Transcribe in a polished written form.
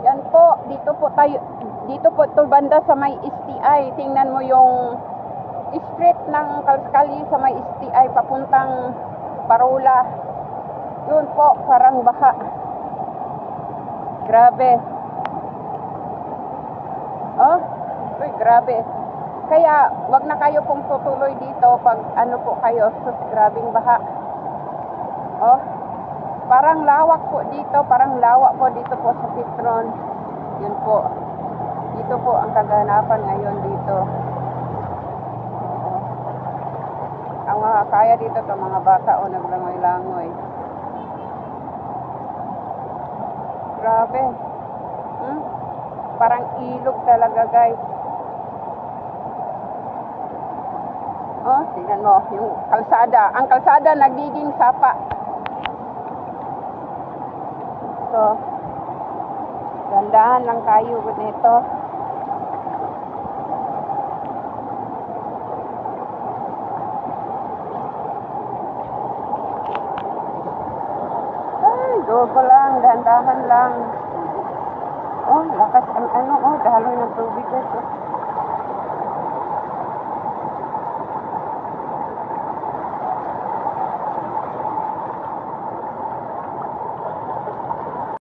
Yan po, dito po tayo, dito po to banda sa may STI. Tingnan mo yung street ng Kalskali sa may STI papuntang Parola. Yun po, parang baha. Grabe. Oh, uy, grabe. Kaya, wag na kayo pong tutuloy dito pag ano po kayo, sus, grabing baha. Oh, parang lawak po dito, parang lawak po dito po sa Petron. Yun po. Dito po ang kaganapan ngayon dito. Ang mga kaya dito to mga bata o naglangoy-langoy. Grabe. Parang ilog talaga, guys. Oh, tingnan mo, yung kalsada. Ang kalsada nagiging sapa. So, gandahan lang tayo nito. Ay, dobo lang, dahan-dahan lang. Oh, lakas ang ano, oh, daloy ng tubig ito.